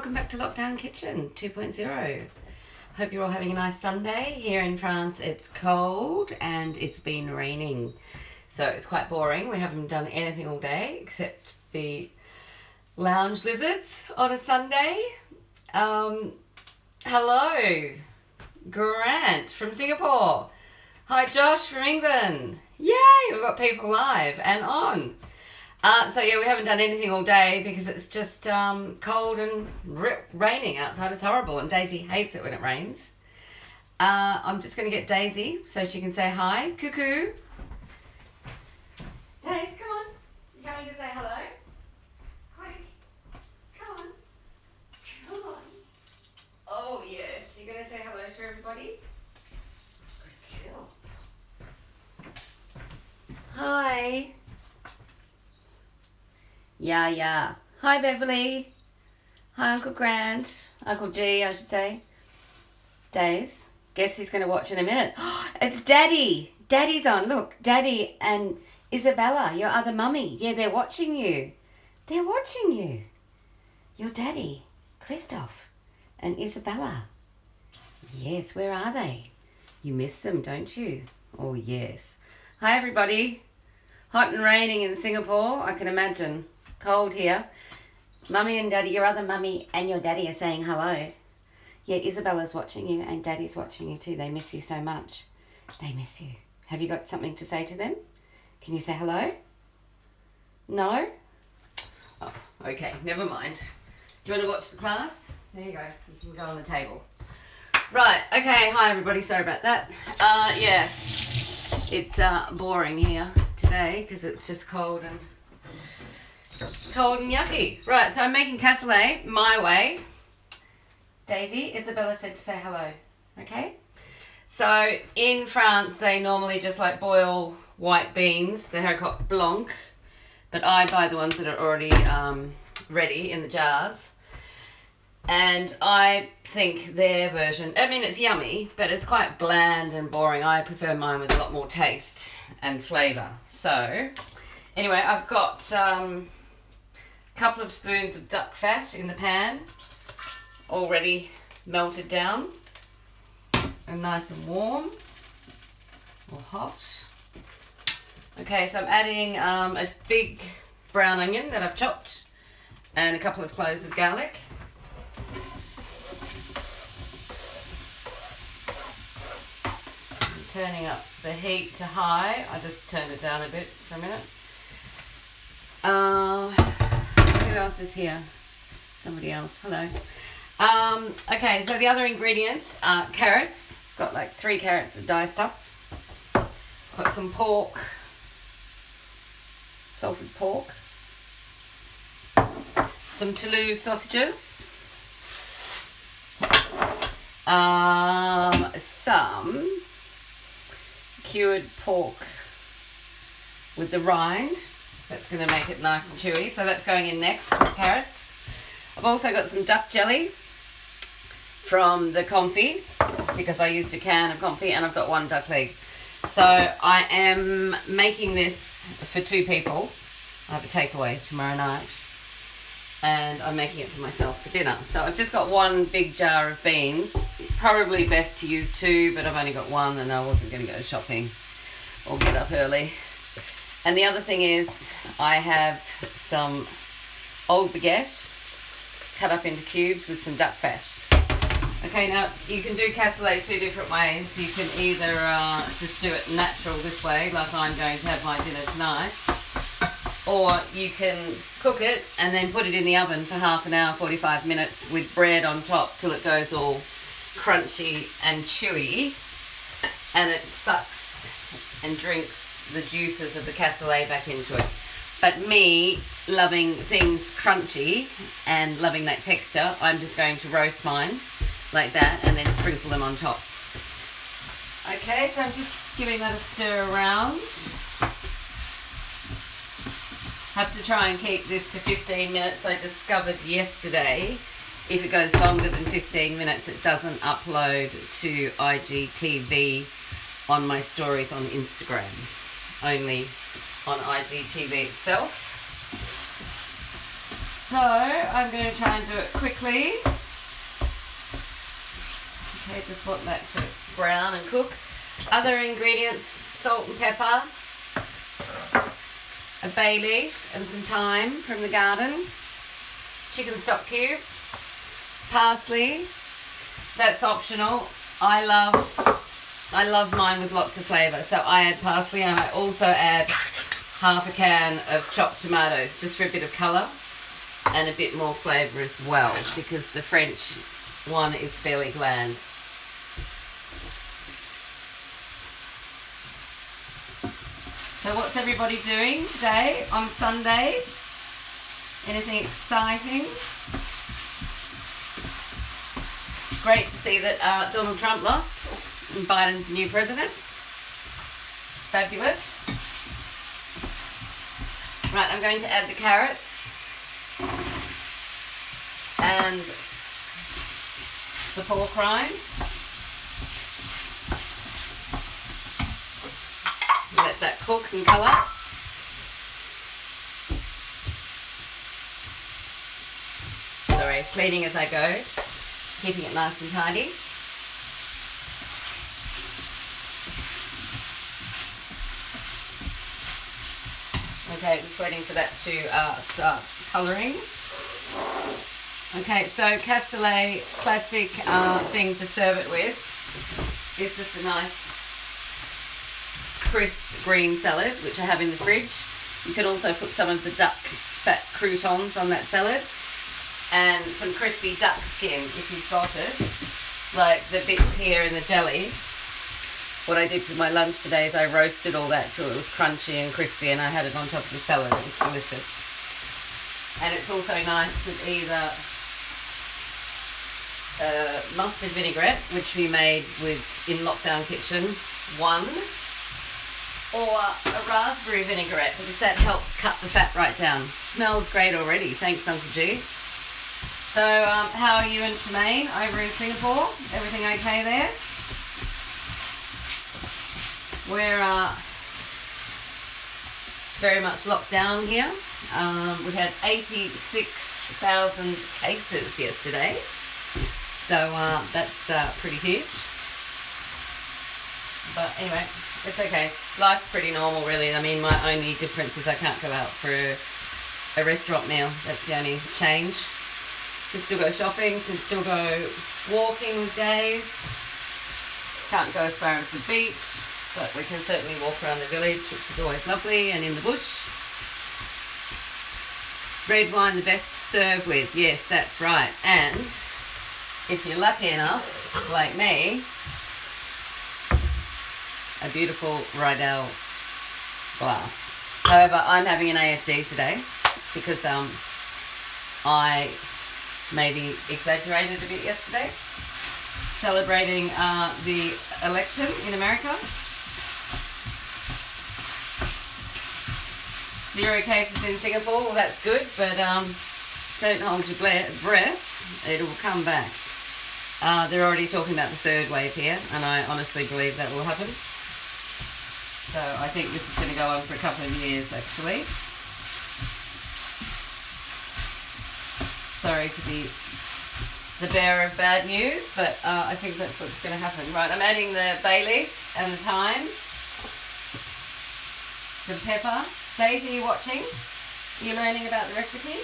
welcome back to Lockdown Kitchen 2.0. Hope you're all having a nice Sunday. Here in France it's cold and it's been raining, so it's quite boring. We haven't done anything all day except the lounge lizards on a Sunday. Hello, Grant from Singapore. Hi, Josh from England. Yay, we've got people live and on. So yeah, we haven't done anything all day because it's just cold and raining outside. It's horrible, and Daisy hates it when it rains. I'm just going to get Daisy so she can say hi. Cuckoo. Daisy, come on. You coming to say hello? Quick. Come on. Come on. Oh yes, you're going to say hello to everybody? Good girl. Hi. Yeah. Hi, Beverly. Hi, Uncle Grant. Uncle G, I should say. Days. Guess who's going to watch in a minute? It's Daddy. Daddy's on. Look, Daddy and Isabella, your other mummy. Yeah, they're watching you. They're watching you. Your daddy, Christoph, and Isabella. Yes, where are they? You miss them, don't you? Oh, yes. Hi, everybody. Hot and raining in Singapore, I can imagine. Cold here. Mummy and Daddy, your other mummy and your daddy are saying hello. Yeah, Isabella's watching you and Daddy's watching you too. They miss you so much. They miss you. Have you got something to say to them? Can you say hello? No? Oh, okay, never mind. Do you want to watch the class? There you go. You can go on the table. Right, okay. Hi, everybody. Sorry about that. Yeah, it's boring here today because it's just cold and yucky. Right, so I'm making cassoulet my way. Daisy, Isabella said to say hello. Okay? So in France, they normally just like boil white beans, the haricot blanc, but I buy the ones that are already ready in the jars. And I think their version, I mean, it's yummy, but it's quite bland and boring. I prefer mine with a lot more taste and flavour. So anyway, I've got couple of spoons of duck fat in the pan, already melted down and nice and warm or hot. Okay, so I'm adding a big brown onion that I've chopped and a couple of cloves of garlic. I'm turning up the heat to high. I just turned it down a bit for a minute. Who else is here? Somebody else. Hello. Okay, so the other ingredients are carrots. Got like 3 carrots diced up. Got some pork, salted pork. Some Toulouse sausages. Some cured pork with the rind. That's going to make it nice and chewy. So that's going in next with carrots. I've also got some duck jelly from the confit because I used a can of confit, and I've got 1 duck leg. So I am making this for 2 people. I have a takeaway tomorrow night, and I'm making it for myself for dinner. So I've just got 1 big jar of beans. Probably best to use 2, but I've only got 1 and I wasn't going to go shopping or get up early. And the other thing is I have some old baguette cut up into cubes with some duck fat. Okay, now you can do cassoulet 2 different ways. You can either just do it natural this way, like I'm going to have my dinner tonight, or you can cook it and then put it in the oven for half an hour, 45 minutes with bread on top till it goes all crunchy and chewy, and it sucks and drinks the juices of the cassoulet back into it. But me, loving things crunchy and loving that texture, I'm just going to roast mine like that and then sprinkle them on top. Okay, so I'm just giving that a stir around. Have to try and keep this to 15 minutes. I discovered yesterday if it goes longer than 15 minutes, it doesn't upload to IGTV on my stories on Instagram. Only on IGTV itself. So I'm going to try and do it quickly. Okay, just want that to brown and cook. Other ingredients, salt and pepper, a bay leaf and some thyme from the garden, chicken stock cube, parsley, that's optional. I love mine with lots of flavour, so I add parsley, and I also add half a can of chopped tomatoes just for a bit of colour and a bit more flavour as well, because the French one is fairly bland. So what's everybody doing today on Sunday? Anything exciting? Great to see that Donald Trump lost and Biden's the new president. Fabulous. Right, I'm going to add the carrots and the pork rind. Let that cook and colour. Sorry, cleaning as I go, keeping it nice and tidy. Okay, just waiting for that to start colouring. Okay, so Cassoulet, classic thing to serve it with, is just a nice crisp green salad, which I have in the fridge. You can also put some of the duck fat croutons on that salad, and some crispy duck skin if you've got it, like the bits here in the deli. What I did for my lunch today is I roasted all that till it was crunchy and crispy, and I had it on top of the salad. It was delicious. And it's also nice with either mustard vinaigrette, which we made in Lockdown Kitchen 1, or a raspberry vinaigrette, because that helps cut the fat right down. Smells great already. Thanks, Uncle G. So, how are you in Shemaine over in Singapore? Everything okay there? We're very much locked down here. We had 86,000 cases yesterday. So, that's pretty huge. But anyway, it's okay. Life's pretty normal, really. I mean, my only difference is I can't go out for a restaurant meal. That's the only change. Can still go shopping, can still go walking with days. Can't go as far as the beach, but we can certainly walk around the village, which is always lovely, and in the bush. Red wine, the best to serve with. Yes, that's right. And if you're lucky enough, like me, a beautiful Rydell glass. However, I'm having an AFD today because I maybe exaggerated a bit yesterday, celebrating the election in America. 0 cases in Singapore. Well, that's good, but don't hold your breath. It will come back. They're already talking about the third wave here, and I honestly believe that will happen. So I think this is going to go on for a couple of years, actually. Sorry to be the bearer of bad news, but I think that's what's going to happen. Right, I'm adding the bay leaf and the thyme. Some pepper. Daisy, are you watching? Are you learning about the recipe?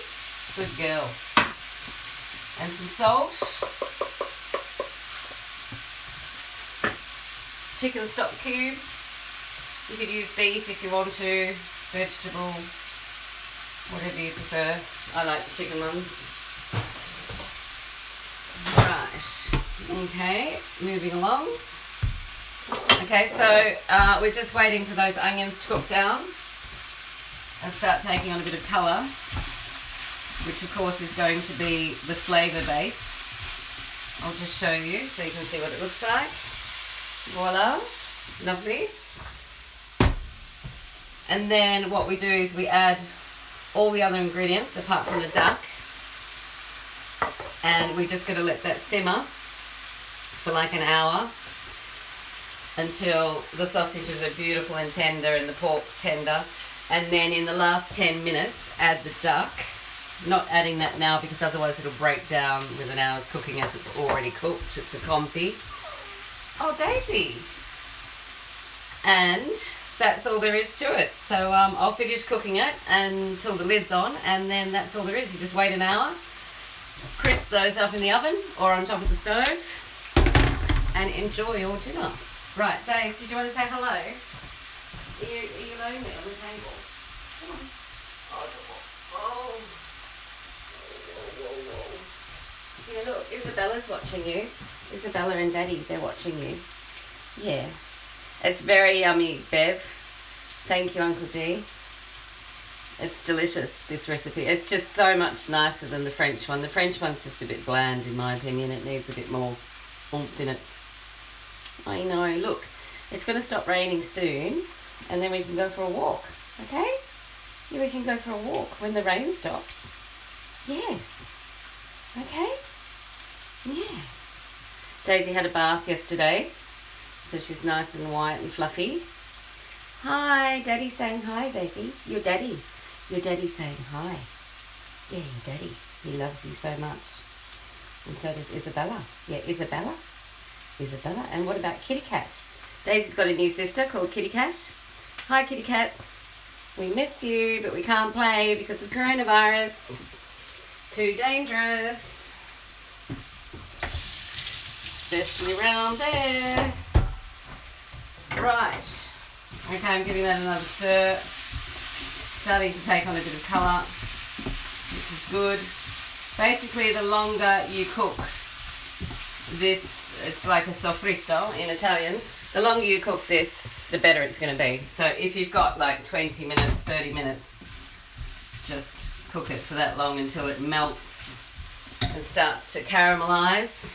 Good girl. And some salt. Chicken stock cube. You could use beef if you want to, vegetable, whatever you prefer. I like the chicken ones. Right, okay, moving along. Okay, so we're just waiting for those onions to cook down and start taking on a bit of colour, which of course is going to be the flavour base. I'll just show you so you can see what it looks like. Voila, lovely. And then what we do is we add all the other ingredients apart from the duck, and we just got to let that simmer for like an hour until the sausages are beautiful and tender and the pork's tender. And then in the last 10 minutes add the duck not adding that now because otherwise it'll break down with an hour's cooking as it's already cooked. It's a confit. Oh, Daisy. And that's all there is to it. So I'll finish cooking it until the lid's on, and then that's all there is. You just wait an hour, crisp those up in the oven or on top of the stove, and enjoy your dinner. Right, Daisy, did you want to say hello? Are you lonely on the table? Come on. Oh. Yeah, look, Isabella's watching you. Isabella and Daddy, they're watching you. Yeah. It's very yummy, Bev. Thank you, Uncle D. It's delicious, this recipe. It's just so much nicer than the French one. The French one's just a bit bland, in my opinion. It needs a bit more oomph in it. I know. Look, it's going to stop raining soon, and then we can go for a walk, okay? Yeah, we can go for a walk when the rain stops. Yes. Okay? Yeah. Daisy had a bath yesterday, so she's nice and white and fluffy. Hi, Daddy's saying hi, Daisy. Your daddy. Your daddy's saying hi. Yeah, your daddy. He loves you so much. And so does Isabella. Yeah, Isabella. Isabella. And what about Kitty Cat? Daisy's got a new sister called Kitty Cat. Hi, Kitty Cat. We miss you, but we can't play because of coronavirus. Too dangerous. Especially around there. Right. Okay, I'm giving that another stir. Starting to take on a bit of colour, which is good. Basically, the longer you cook this, it's like a soffritto in Italian. The longer you cook this, the better it's going to be. So if you've got like 20 minutes, 30 minutes, just cook it for that long until it melts and starts to caramelise.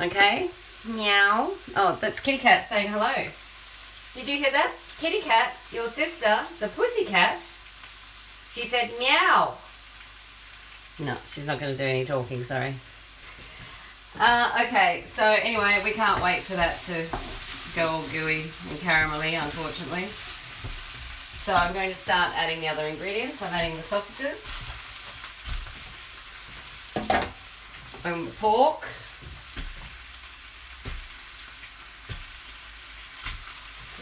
Okay? Meow. Oh, that's Kitty Cat saying hello. Did you hear that? Kitty Cat, your sister, the pussy cat, she said meow. No, she's not going to do any talking, sorry. Okay, so anyway, we can't wait for that to go all gooey and caramelly, unfortunately. So I'm going to start adding the other ingredients. I'm adding the sausages and the pork.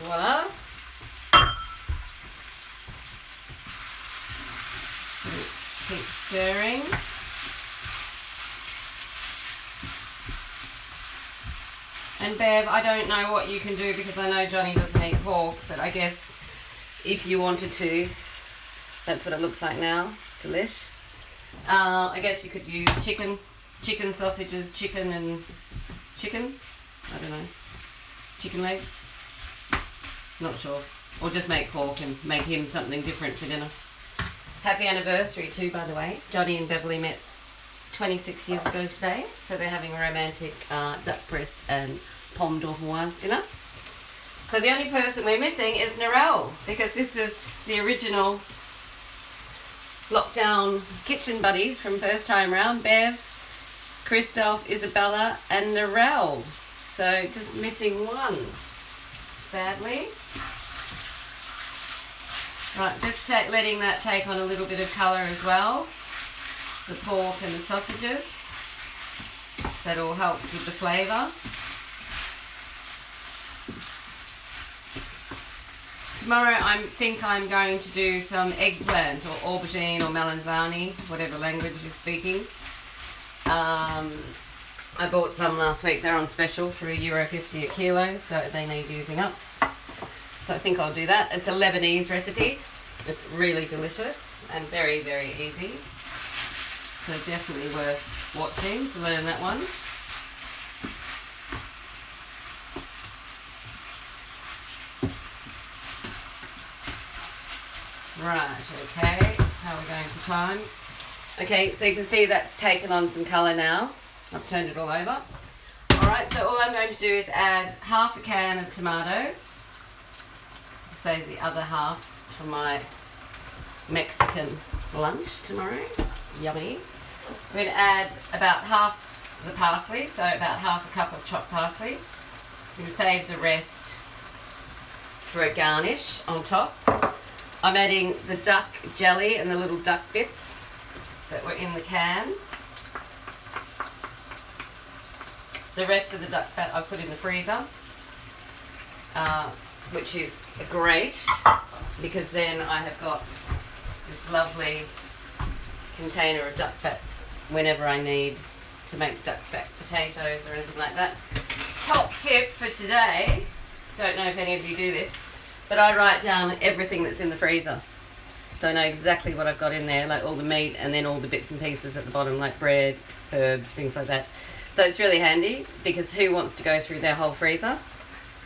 Voila. Keep stirring. And Bev, I don't know what you can do because I know Johnny doesn't eat pork, but I guess if you wanted to, that's what it looks like now. Delish. I guess you could use chicken sausages, chicken. I don't know. Chicken legs. Not sure. Or just make pork and make him something different for dinner. Happy anniversary too, by the way. Johnny and Beverly met 26 years ago today, so they're having a romantic duck breast and pomme d'oeuvre dinner. So the only person we're missing is Narelle, because this is the original lockdown kitchen buddies from first time round. Bev, Christoph, Isabella and Narelle. So just missing one, sadly. Right, just letting that take on a little bit of colour as well. The pork and the sausages. That'll help with the flavour. Tomorrow I think I'm going to do some eggplant or aubergine or melanzane, whatever language you're speaking. I bought some last week. They're on special for €1.50 a kilo, so they need using up. So I think I'll do that. It's a Lebanese recipe. It's really delicious and very, very easy. So definitely worth watching to learn that one. Right, okay. How are we going for time? Okay, so you can see that's taken on some colour now. I've turned it all over. Alright, so all I'm going to do is add half a can of tomatoes. Save the other half for my Mexican lunch tomorrow. Yummy. I'm going to add about half the parsley, so about half a cup of chopped parsley. I'm going to save the rest for a garnish on top. I'm adding the duck jelly and the little duck bits that were in the can. The rest of the duck fat I put in the freezer, which is great because then I have got this lovely container of duck fat whenever I need to make duck fat potatoes or anything like that. Top tip for today, don't know if any of you do this, but I write down everything that's in the freezer. So I know exactly what I've got in there, like all the meat and then all the bits and pieces at the bottom, like bread, herbs, things like that. So it's really handy because who wants to go through their whole freezer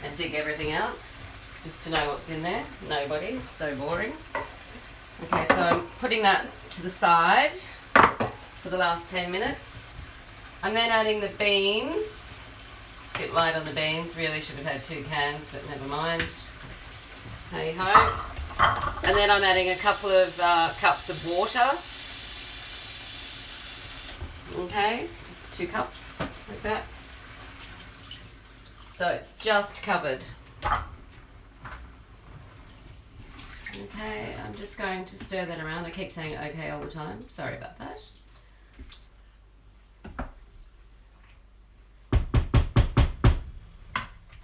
and dig everything out just to know what's in there? Nobody. So boring. Okay, so I'm putting that to the side for the last 10 minutes. I'm then adding the beans. A bit light on the beans. Really should have had 2 cans, but never mind. Hey ho. And then I'm adding a couple of cups of water. Okay, just 2 cups, like that. So it's just covered. Okay, I'm just going to stir that around. I keep saying okay all the time. Sorry about that.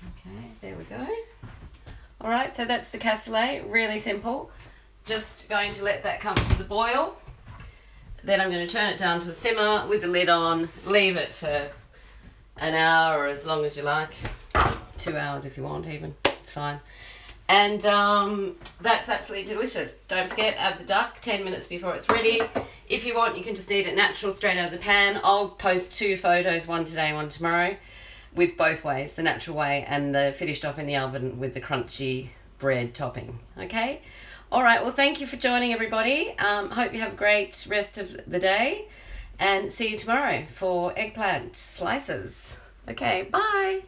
Okay, there we go. Alright, so that's the cassoulet. Really simple. Just going to let that come to the boil. Then I'm going to turn it down to a simmer with the lid on. Leave it for an hour or as long as you like. 2 hours if you want even. It's fine. And that's absolutely delicious. Don't forget, add the duck 10 minutes before it's ready. If you want, you can just eat it natural straight out of the pan. I'll post 2 photos, one today, one tomorrow, with both ways, the natural way and the finished off in the oven with the crunchy bread topping. Okay? All right, well, thank you for joining, everybody. Hope you have a great rest of the day and see you tomorrow for eggplant slices. Okay, bye.